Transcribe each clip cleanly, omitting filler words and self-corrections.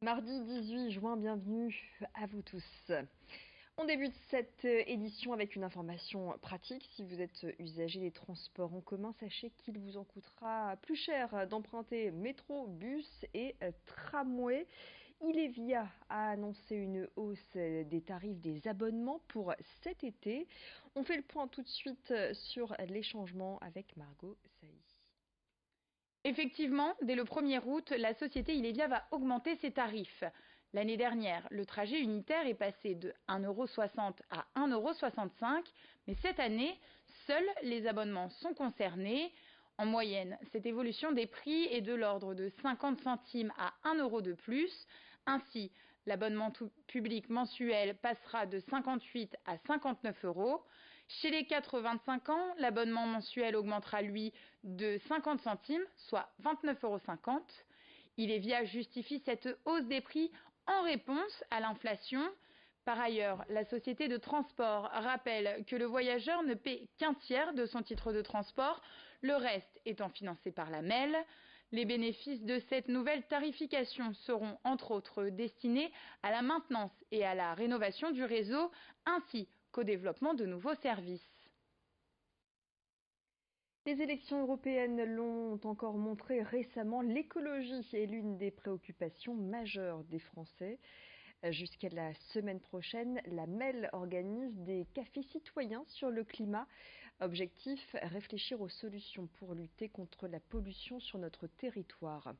Mardi 18 juin, bienvenue à vous tous. On débute cette édition avec une information pratique. Si vous êtes usager des transports en commun, sachez qu'il vous en coûtera plus cher d'emprunter métro, bus et tramway. Ilevia a annoncé une hausse des tarifs des abonnements pour cet été. On fait le point tout de suite sur les changements avec Margot Sailly. Effectivement, dès le 1er août, la société Ilevia va augmenter ses tarifs. L'année dernière, le trajet unitaire est passé de 1,60 € à 1,65 €, mais cette année, seuls les abonnements sont concernés. En moyenne, cette évolution des prix est de l'ordre de 50 centimes à 1 € de plus. Ainsi, l'abonnement public mensuel passera de 58 à 59 €. Chez les 4-25 ans, l'abonnement mensuel augmentera, lui, de 50 centimes, soit 29,50 €. Ilevia justifie cette hausse des prix en réponse à l'inflation. Par ailleurs, la société de transport rappelle que le voyageur ne paie qu'un tiers de son titre de transport, le reste étant financé par la MEL. Les bénéfices de cette nouvelle tarification seront entre autres destinés à la maintenance et à la rénovation du réseau, ainsi qu'au développement de nouveaux services. Les élections européennes l'ont encore montré récemment, l'écologie est l'une des préoccupations majeures des Français. Jusqu'à la semaine prochaine, la MEL organise des cafés citoyens sur le climat. Objectif, réfléchir aux solutions pour lutter contre la pollution sur notre territoire.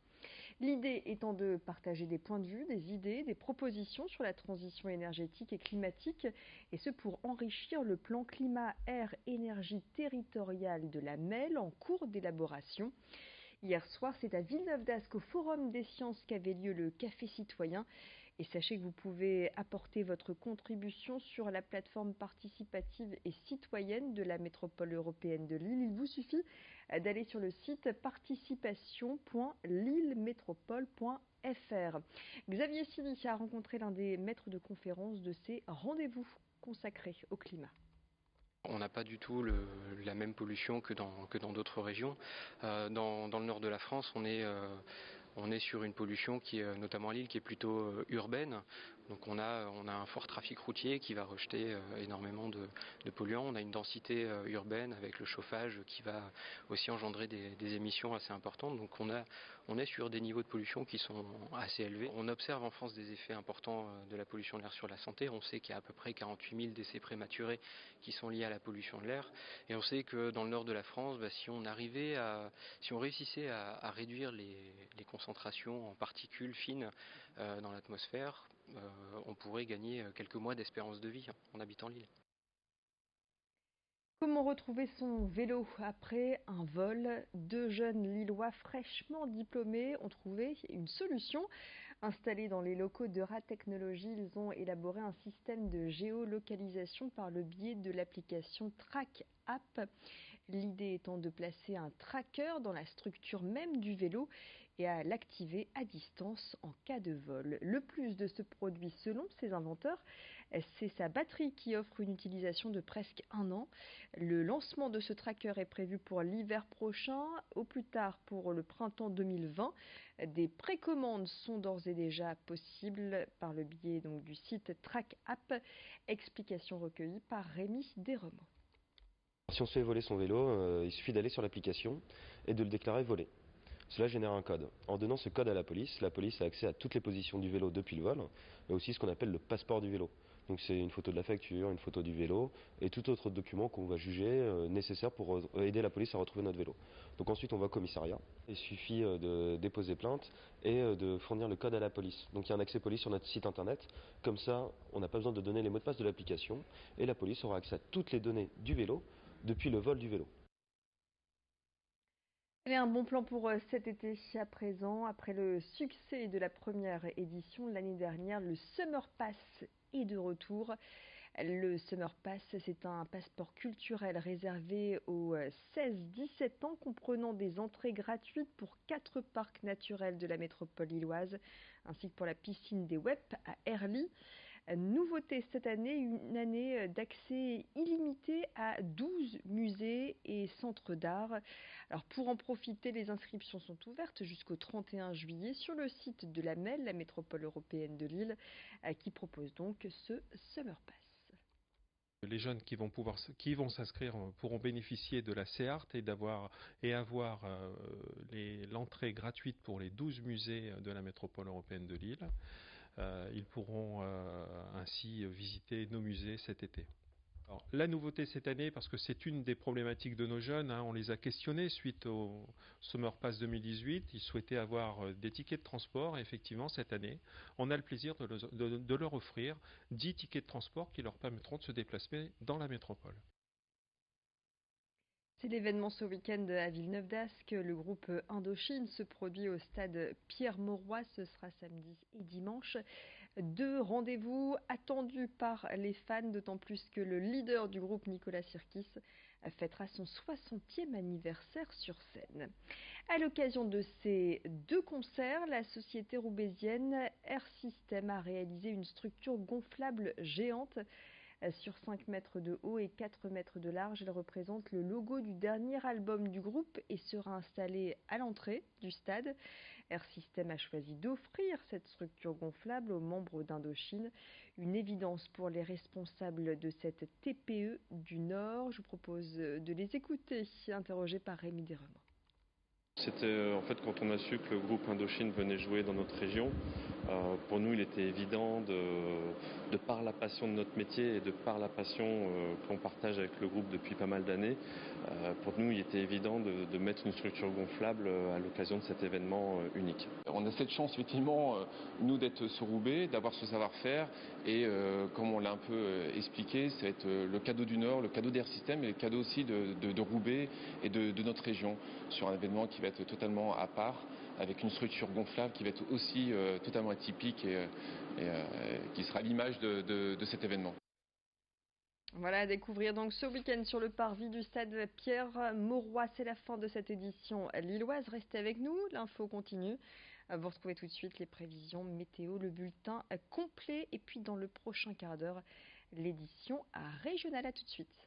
L'idée étant de partager des points de vue, des idées, des propositions sur la transition énergétique et climatique, et ce pour enrichir le plan climat-air-énergie territorial de la MEL en cours d'élaboration. Hier soir, c'est à Villeneuve-d'Ascq au Forum des Sciences qu'avait lieu le Café Citoyen. Et sachez que vous pouvez apporter votre contribution sur la plateforme participative et citoyenne de la métropole européenne de Lille. Il vous suffit d'aller sur le site participation.lillemétropole.fr. Xavier Silly a rencontré l'un des maîtres de conférence de ces rendez-vous consacrés au climat. On n'a pas du tout la même pollution que dans d'autres régions. Dans le nord de la France, on est sur une pollution qui est, notamment à Lille, qui est plutôt urbaine. Donc on a un fort trafic routier qui va rejeter énormément de polluants. On a une densité urbaine avec le chauffage qui va aussi engendrer des émissions assez importantes. Donc on est sur des niveaux de pollution qui sont assez élevés. On observe en France des effets importants de la pollution de l'air sur la santé. On sait qu'il y a à peu près 48 000 décès prématurés qui sont liés à la pollution de l'air. Et on sait que dans le nord de la France, si on réussissait à réduire les concentrations en particules fines dans l'atmosphère, on pourrait gagner quelques mois d'espérance de vie en habitant l'île. Comment retrouver son vélo après un vol? Deux jeunes Lillois fraîchement diplômés ont trouvé une solution. Installés dans les locaux d'Eura Technologies, ils ont élaboré un système de géolocalisation par le biais de l'application Track App. L'idée étant de placer un tracker dans la structure même du vélo et à l'activer à distance en cas de vol. Le plus de ce produit, selon ses inventeurs, c'est sa batterie qui offre une utilisation de presque 1 an. Le lancement de ce tracker est prévu pour l'hiver prochain, au plus tard pour le printemps 2020. Des précommandes sont d'ores et déjà possibles par le biais du site Track App. Explication recueillie par Rémi Desremaux. Si on se fait voler son vélo, il suffit d'aller sur l'application et de le déclarer volé. Cela génère un code. En donnant ce code à la police a accès à toutes les positions du vélo depuis le vol, et aussi ce qu'on appelle le passeport du vélo. Donc c'est une photo de la facture, une photo du vélo, et tout autre document qu'on va juger nécessaire pour aider la police à retrouver notre vélo. Donc ensuite on va au commissariat. Il suffit de déposer plainte et de fournir le code à la police. Donc il y a un accès police sur notre site internet. Comme ça, on n'a pas besoin de donner les mots de passe de l'application, et la police aura accès à toutes les données du vélo depuis le vol du vélo. Allez, un bon plan pour cet été à présent. Après le succès de la première édition l'année dernière, le Summer Pass est de retour. Le Summer Pass, c'est un passeport culturel réservé aux 16-17 ans, comprenant des entrées gratuites pour 4 parcs naturels de la métropole lilloise, ainsi que pour la piscine des Wep à Herly. Nouveauté cette année, une année d'accès illimité à 12 musées et centres d'art. Alors pour en profiter, les inscriptions sont ouvertes jusqu'au 31 juillet sur le site de la MEL, la métropole européenne de Lille, qui propose donc ce Summer Pass. Les jeunes qui vont s'inscrire pourront bénéficier de la CEART et avoir l'entrée gratuite pour les 12 musées de la métropole européenne de Lille. Ils pourront ainsi visiter nos musées cet été. Alors, la nouveauté cette année, parce que c'est une des problématiques de nos jeunes, on les a questionnés suite au Summer Pass 2018. Ils souhaitaient avoir des tickets de transport. Et effectivement, cette année, on a le plaisir de leur offrir 10 tickets de transport qui leur permettront de se déplacer dans la métropole. C'est l'événement ce week-end à Villeneuve-d'Ascq. Le groupe Indochine se produit au stade Pierre-Mauroy. Ce sera samedi et dimanche. 2 rendez-vous attendus par les fans, d'autant plus que le leader du groupe, Nicolas Sirkis, fêtera son 60e anniversaire sur scène. À l'occasion de ces 2 concerts, la société roubaisienne Air System a réalisé une structure gonflable géante. Sur 5 mètres de haut et 4 mètres de large, elle représente le logo du dernier album du groupe et sera installée à l'entrée du stade. Air System a choisi d'offrir cette structure gonflable aux membres d'Indochine. Une évidence pour les responsables de cette TPE du Nord. Je vous propose de les écouter, interrogés par Rémi Desremans. C'était en fait quand on a su que le groupe Indochine venait jouer dans notre région, pour nous il était évident de par la passion de notre métier et de par la passion qu'on partage avec le groupe depuis pas mal d'années, pour nous il était évident de mettre une structure gonflable à l'occasion de cet événement unique. On a cette chance effectivement, nous d'être sur Roubaix, d'avoir ce savoir-faire et comme on l'a un peu expliqué, ça va être le cadeau du Nord, le cadeau d'Air System et le cadeau aussi de Roubaix et de notre région sur un événement qui va être totalement à part, avec une structure gonflable qui va être aussi totalement atypique et qui sera l'image de cet événement. Voilà, à découvrir donc ce week-end sur le parvis du stade Pierre-Mauroy. C'est la fin de cette édition lilloise. Restez avec nous, l'info continue. Vous retrouvez tout de suite les prévisions météo, le bulletin complet et puis dans le prochain quart d'heure, l'édition régionale. À tout de suite.